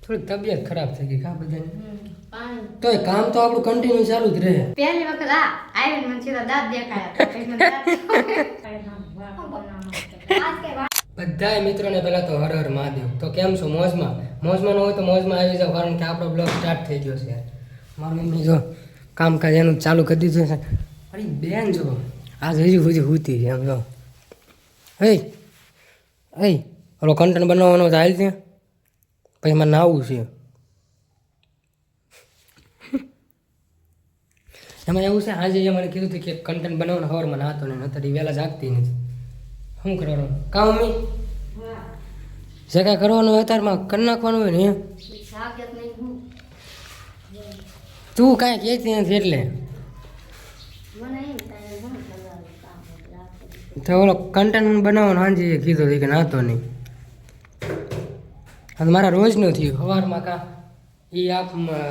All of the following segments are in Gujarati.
થોડીક તબિયત ખરાબ થઈ ગઈ કા બધાને તો એ કામ તો આપણું કન્ટિન્યુ ચાલુ જ રહે. પહેલી વખત આવીને મને સીધા દાંત દેખાયા. બધાય મિત્રોને પહેલા તો હર હર મહાદેવ. તો કેમ છો? મોજમાં ન હોય તો મોજમાં આવી જાવ, કારણ કે આપણો બ્લોગ સ્ટાર્ટ થઈ ગયો છે. મારી મમ્મી જો કામકાજ એનું ચાલુ કરી દીધું છે. અરે બેન જો આજ હજુ હુતી છે એમ જો. હે ઓલો કન્ટેન્ટ બનાવવાનો તો હાલ ત્યાં પછી મારે નાવું છે. એમાં એવું છે આજે મને કીધું હતું કે કન્ટેન્ટ બનાવવાનો સવારમાં નાતો ને અત્યારે વહેલા જાગતી નથી. શું કરવાનું કામ મમ્મી? જે કાંઈ કરવાનું હોય અત્યારમાં કરી નાખવાનું હોય ને. તું કાંઈ કહેતી નથી એટલે તો ઓલો કન્ટેન્ટ બનાવવાનું સાંજે કીધું હતું કે નાતો નહીં. અને મારા રોજનું થયું સવારમાં કાં એ આપ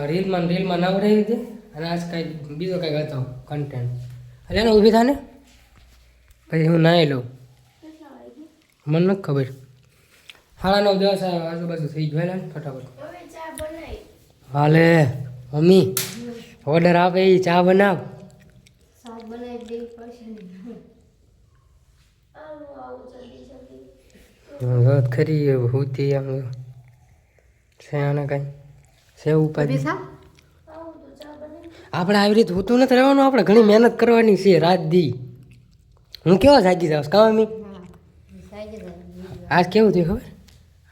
રીલમાં નવરાવી હતી અને આજ કાંઈ બીજો કાંઈક હતો કન્ટેન્ટ. એટલે એને ઊભી થાય ને પછી હું નાહી લઉં. મને નથી ખબર. 9:30 આજુબાજુ થઈ ગયો. ને ફટાફટ હાલે મમ્મી ઓર્ડર આપે એ ચા બનાવ. ખરી હોતી આમ છે આને કાંઈ છે ઉપાધિ. આપણે આવી રીતે હોતું નથી રહેવાનું. આપણે ઘણી મહેનત કરવાની છે રાત દી. હું કેવો જાગી જાઉં કામ મમ્મી? આજ કેવું થયું ખબર?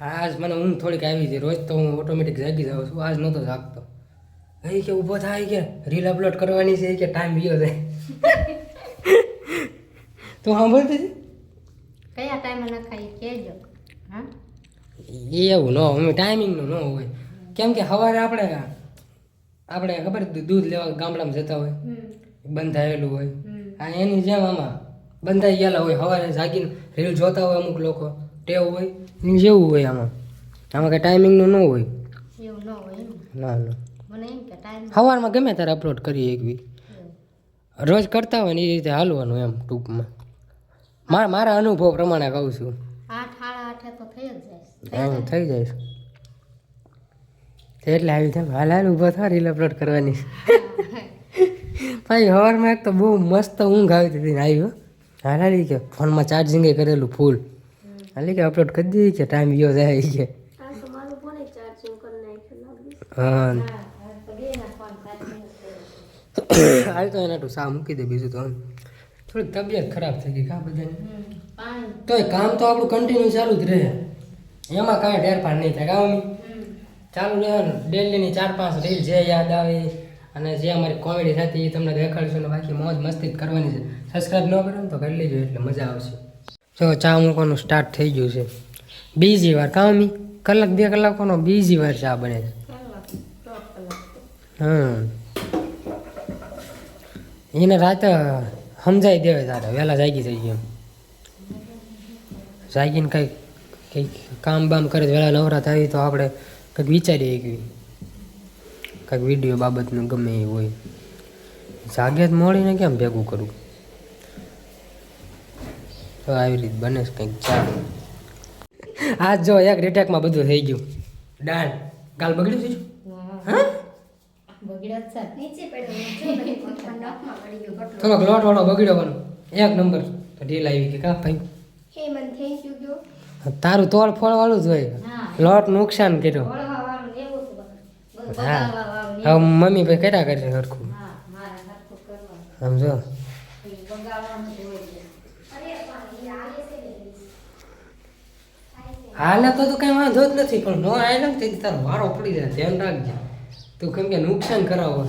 આજ મને ઊંઘ થોડીક આવી છે. રોજ તો હું ઓટોમેટિક જાગી જાઉં છું. આજ નહોતો જાગતો. એ કે ઊભો થાય કે રીલ અપલોડ કરવાની છે કે ટાઈમ વિયો જાય. તો સાંભળતી હતી કયા ટાઈમે ન ખાઈ કહેજો. હા એવું ન હોય ટાઈમિંગનું ન હોય. કેમ કે સવારે આપણે ખબર દૂધ લેવા ગામડામાં જતા હોય બંધાયેલું હોય. આ એની જેમ આમાં બંધાઈ ગયેલા હોય. સવારે જાગીને રીલ જોતા હોય અમુક લોકો ટેવ હોય એની જેવું હોય. આમાં કાંઈ ટાઈમિંગનું ન હોય. એવું ન હોય ના મને એમ કે ટાઈમ સવારમાં ગમે ત્યારે અપલોડ કરીએ એકવી. રોજ કરતા હોય ને એ રીતે હાલવાનું એમ ટૂંકમાં. મારા અનુભવ પ્રમાણે કહું છું. 8:30 તો થઈ જ જાય. એમ થઈ જાય એટલે આવી તેમ હાલ ઊભો થાય રીલ અપલોડ કરવાની. ભાઈ સવારમાં એક તો બહુ મસ્ત ઊંઘ આવી હતી. આવી હાલી કે ફોનમાં ચાર્જિંગ કરેલું ફૂલ. હાલી કે અપલોડ કરી દીધી કે ટાઈમ ગયો જાય કે. હા હાલ તો એના સા મૂકી દે. બીજું તો થોડીક તબિયત ખરાબ થઈ ગઈ કા બધાને. તો એ કામ તો આપણું કન્ટિન્યુ ચાલુ જ રહે. એમાં કાંઈ ફેરફાર નહીં થાય. કામ ચાલુ રહેવાનું. ડેલીની 4-5 રીલ જે યાદ આવે અને જે અમારી કોમેડી થતી એ તમને દેખાડશું ને બાકી મોજ મસ્તી જ કરવાની છે. સબસ્ક્રાઈબ ન કરો ને તો કરી લેજો એટલે મજા આવશે. જો ચા મૂકવાનું સ્ટાર્ટ થઈ ગયું છે. બીજી વાર કામી 1-2 કલાકોનો બીજી વાર ચા બને છે. એને રાતે સમજાઈ દેવાય તારે વહેલા જાગી થઈ ગયું. જાગીને કંઈક કામ બામ કરે વહેલા નવરા થાય તો આપણે કંઈક વિચારીએ કે કંઈક વિડીયો બાબતનું ગમે એ હોય. જાગે જ મોડીને કેમ ભેગું કરવું? તો આવી રીતે બને છે કંઈક ચા. આજ જો એક રીટેકમાં બધું થઈ ગયું. ડાળ ગાલ બગડ્યું છે. હા થોડોક લોટ વાળો બગડ્યો પણ 1 નંબર ઢીલ આવી કે કા ભાઈ. તારું તોડ ફોડ વાળું જ હોય. લોટ નુકસાન કર્યો. હા હવે મમ્મી ભાઈ કર્યા કરશે સરખું સમજો. હાલે તો કઈ વાંધો જ નથી પણ ન હાલે ને તેથી તારો વારો પડી જાય. ધ્યાન રાખજે તું કેમ કે નુકસાન કરાવો.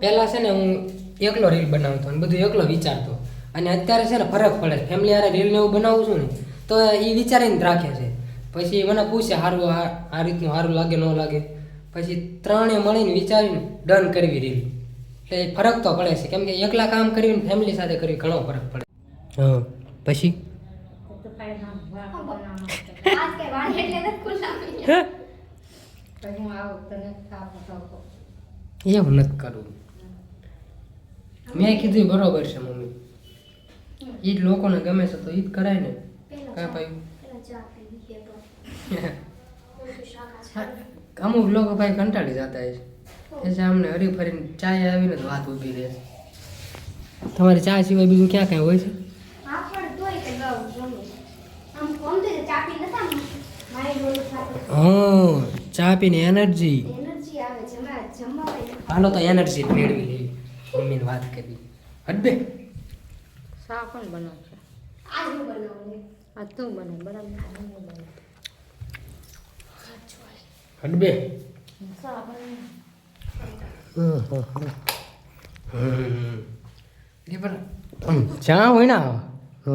પહેલા છે ને હું એકલો રીલ બનાવતો અને બધું એકલો વિચારતો. અને અત્યારે છે ને ફરક પડે. ફેમિલી હારે રીલ ને એવું બનાવું છું ને તો એ વિચારીને રાખે છે. પછી મને પૂછે સારું આ રીતનું સારું લાગે ન લાગે. પછી ત્રણે મળીને વિચારીને ડન કરવી રીલ. એટલે ફરક તો પડે છે કેમ કે એકલા કામ કર્યું ફેમિલી સાથે કર્યું ઘણો ફરક પડે. હા પછી એવું નથી કરવું. મેં કીધું બરોબર છે મમ્મી. ઈ જ લોકોને ગમે છે તો ઈ જ કરાય ને કાં ભાઈ અમુક લોકો ભાઈ કંટાળી જતા હોય છે એટલે અમને હરી ફરીને ચાય આવીને જ વાત ઊભી રહે છે. તમારી ચા સિવાય બીજું ક્યાં કાંઈ હોય છે? હા, ચા પીને એનર્જી હાલો તો એનર્જી મેળવી લેવી. મમ્મીને વાત કરી હડબે શા કોણ બનાવશે? આ તું બનાવ બરાબર. હડબે શા બનાવ? ચા હોય ને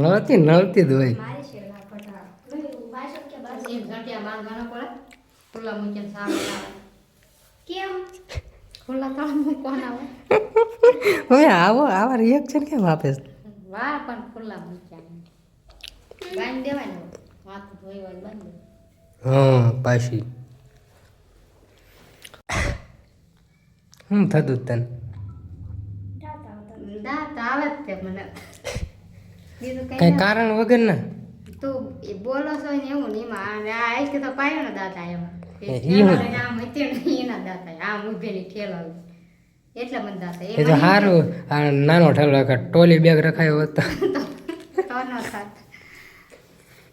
નળતી નળતી જ હોય. એમ ઘંટિયા બાંધવાનો પડે ખુલ્લા મૂકીને શા બનાવે? કેમ ખુલ્લા તળ મૂકવાના હોય? હવે આવા રિએક્શન કેમ આપે છે? વાહ પણ ખુલ્લા મૂક્યા બાંધી દેવાય ને હાથ ધોઈ હોય બાંધી હા પાછી થતું તને દાંત આવે જ તે મને બીજું કઈ કઈ કારણ વગર ના તું એ બોલો છો ને એવું ને એમાં આ આઈ કે તો પાયો ને દાંત આવ્યા એ ઈ હું. આમ હતી ને એના દાંત આવ્યા આમ ઊભેલી ઠેલો એટલે મને દાંત એ તો સારું આ નાનો ઠેલો રાખે ટોલી બેગ રખાયો હોત તો. તોનો થાત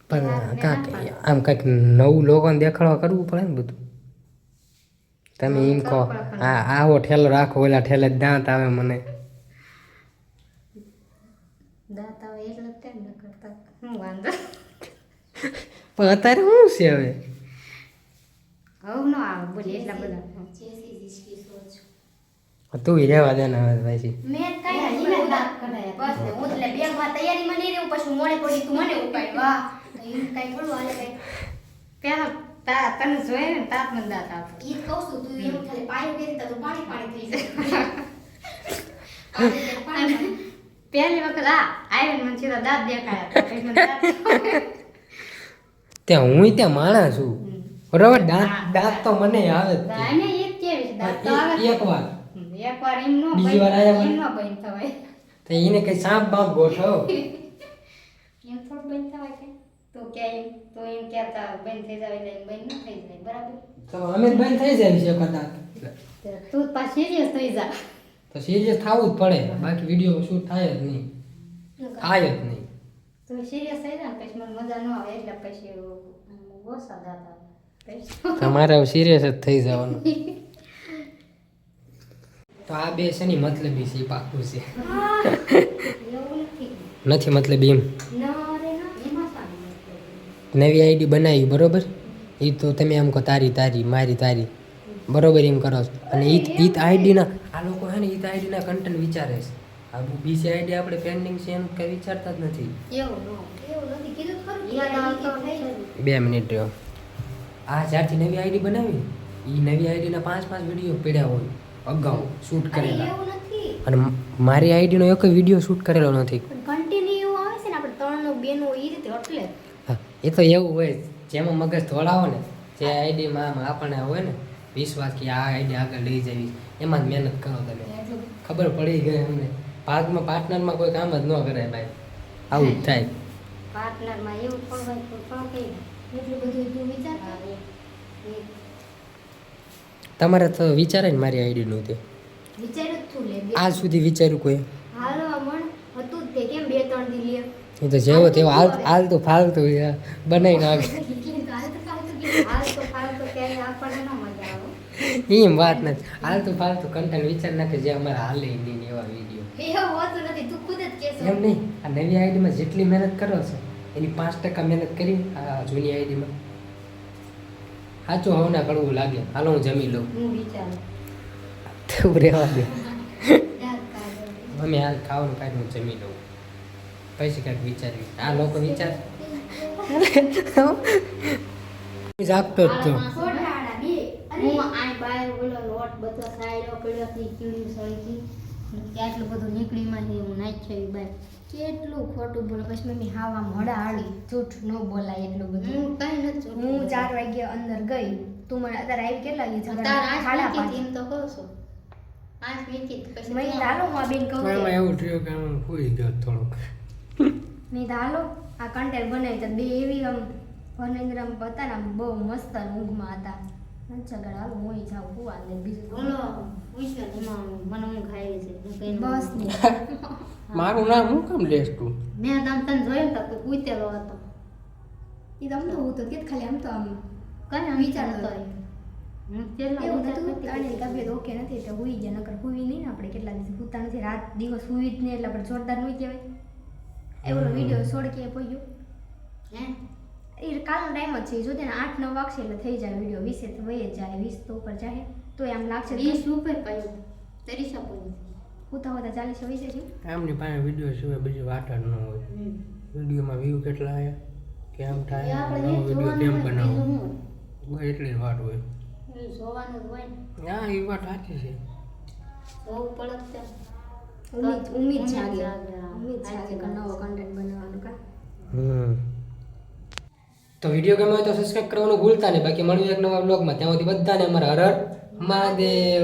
પણ કાંક આમ કંઈક નવું લોકોને દેખાડવા કરવું પડે ને બધું. તમે એમ કહો આ આવો ઠેલો રાખો ઓલા ઠેલે જ દાંત આવે મને દાંત આવે એટલે તેમ ન કરતા હું વાંધો પણ અત્યારે શું છે હવે હવે ન આવે બોલી એટલા બધા તું રહેવા દે ને હવે ભાઈ મેં કઈ હજી દાંત કઢાયા બસ ને હું એટલે બેગમાં તૈયારીમાં નહીં રહું પછી મોડે પડી તું મને ઉપાડ વાહ એમ કઈ થોડું હાલે કઈ પેલા તને જોયે ને તાત મને દાંત આવે ઈ કહું છું તું એમ ખાલી પાણી પીરી તો પાણી પાણી થઈ જાય પહેલી વખત આવીને મને સીધા દાંત દેખાયા પછી મને દાંત ત્યાં હું ત્યાં માણસ છું બરાબર દાંત તો મને આવે જ તે. આને એ જ કેવી છે દાંત તો આવે એક વાર એકવાર એમ નો બીજી વાર આયા એમ નો બંધ થવાય તો એને કઈ સાપ બાપ ગોઠવો એમ થોડું બંધ થવાય કે તો કે એમ તો એમ કહેતા બંધ થઈ જાય એટલે બંધ ન થઈ જાય બરાબર તો અમે જ બંધ થઈ જાય છે કદાચ તો તું પાછી સિરિયસ થઈ જા તો સિરિયસ થવું જ પડે બાકી વિડીયો શૂટ થાય જ નહીં થાય જ નહીં તું સિરિયસ થઈ જા ને પછી મને મજા ન આવે એટલે પછી ઓછા દાંત આવે પછી તમારે હવે સિરિયસ જ થઈ જવાનું તો આ બે છે ની મતલબી છે ઈ પાકું છે એવું નથી નથી મતલબ એમ ના રે ના એમાં સારું નવી આઈડી બનાવી બરોબર એ તો તમે એમ કહો તારી તારી મારી તારી બરોબર એમ કરો છો અને ઈત આઈડીના આ લોકો છે ને ઈત આઈડીના કન્ટેન્ટ વિચારે છે આ બીજી આઈડી આપણે પેન્ડિંગ છે એનું કંઈ વિચારતા જ નથી એવું નથી કીધું ખરું યાદ આવતો થઈ 2 મિનિટ રહ્યો આ જ્યારથી નવી આઈડી બનાવી એ નવી આઈડીના 5 વિડીયો પડ્યા હોય અગાઉ શૂટ કરેલા એવું નથી અને મારી આઈડીનો એક વિડીયો શૂટ કરેલો નથી કન્ટિન્યુ આવે છે ને આપણે ત્રણનો બેનો એ રીતે એટલે હા, એ તો એવું હોય જેમાં મગજ ધોળાવો ને જે આઈડીમાં આપણને હોય ને વિશ્વાસ કે આ આઈડી આગળ લઈ જવી એમાં જ મહેનત કરો તમે ખબર પડી ગઈ અમને ભાગમાં પાર્ટનરમાં કોઈ કામ જ ન કરાય ભાઈ આવું જ થાય પાર્ટનરમાં એવું પણ હોય તો પણ કઈ એટલું બધું તું વિચાર તમારે તો વિચારે ને મારી આઈડીનું તે વિચાર્યું જ તું લે આજ સુધી વિચાર્યું કોઈ હાલો મણ હતું જ તે કેમ 2-3 દી લે એ તો જેવો તેવો હાલતું ફાલતું બનાવી નાખે હાલ તો ફાલતુ ક્યાંય આપણને ન મજા આવે એમ વાત નથી હાલતું ફાલતું કન્ટેન્ટ વિચાર નાખે જે અમારે હાલે નહીં એવા વિડીયો એવું હોતું નથી તું ખુદ જ કહેશો એમ નહીં આ નવી આઈડીમાં જેટલી મહેનત કરો છો એની 5% મહેનત કરી આ જૂની આઈડીમાં સાચું હવે ના કડવું લાગે હાલો હું જમી લઉં હું વિચારું તું રહેવા દે યાદ કાઢો મમ્મી હાલ ખાવાનું કાઢી હું જમી લઉં પછી કાંઈક વિચારવી આ લોકો વિચાર જાગતો જ તો સોડાડા બે હું આ બાય ઓલો લોટ બધો સાયડો પડ્યો થી કીડી સળકી કેટલું બધું નીકળીમાં છે હું નાખ્યો બાય કેટલું ખોટું બોલે પછી મમ્મી હાવા મોડા આડી જૂઠ ન બોલાય એટલું બધું હું કઈ નથી હું 4 વાગે અંદર ગઈ તું મને અત્યારે આવી કેટલા વાગે સાડા 5 એમ તો કહું છું 5 મિનિટ પછી મેં તારો માં બેન કહું એમાં એવું થયું કે હું ભૂલી ગયો થોડુંક નહીં તો હાલો આ કન્ટેન્ટ બનાવી તો બે એવી આમ ભનેન્દ્રમ હતા ને આમ બહુ મસ્ત અને ઊંઘમાં હતા ચગડ હાલો હું જાઉં કુવા ને બીજું બોલો મને ઊંઘ આવી છે બસ મારું નામ હું કેમ લેસ તું મેં તને જોયો તો તું કૂતેલો હતો એ તો આમ તો હું તો કે ખાલી આમ તો આમ કઈ વિચારતો એવું નતું તાણી તબિયત ઓકે નથી એટલે હુઈ ગયા નકર હુઈ નહીં ને આપણે કેટલા દિવસ હુતા નથી રાત દિવસ હુઈ જ નહીં એટલે આપણે જોરદાર નહીં કહેવાય એવો વિડીયો છોડ કે પોયો હે એ કાલનો ટાઈમ જ છે જો તેને 8-9 વાગશે એટલે થઈ જાય વિડીયો 20 તો વહી જ જાય 20 તો ઉપર જાય તો એમ લાગશે 20 ઉપર પાયો તરી શકો હુતા હોતા 40 20 છે એમની પાસે વિડીયો સિવાય બીજી વાત જ ન હોય વિડીયોમાં વ્યૂ કેટલા આવ્યા કેમ થાય નવો વિડીયો કેમ બનાવો બસ એટલી જ વાત હોય જોવાનું હોય ને હા એ વાત સાચી છે જોવું પડે ઉમ્મીદ જાગે કે નવો કન્ટેન્ટ બનાવવાનું કા તો વિડીયો ગમે હોય તો સબસ્ક્રાઇબ કરવાનું ભૂલતા નહીં બાકી મળ્યું એક નવા બ્લોગમાં ત્યાં સુધી બધાને અમારા હર હર મહાદેવ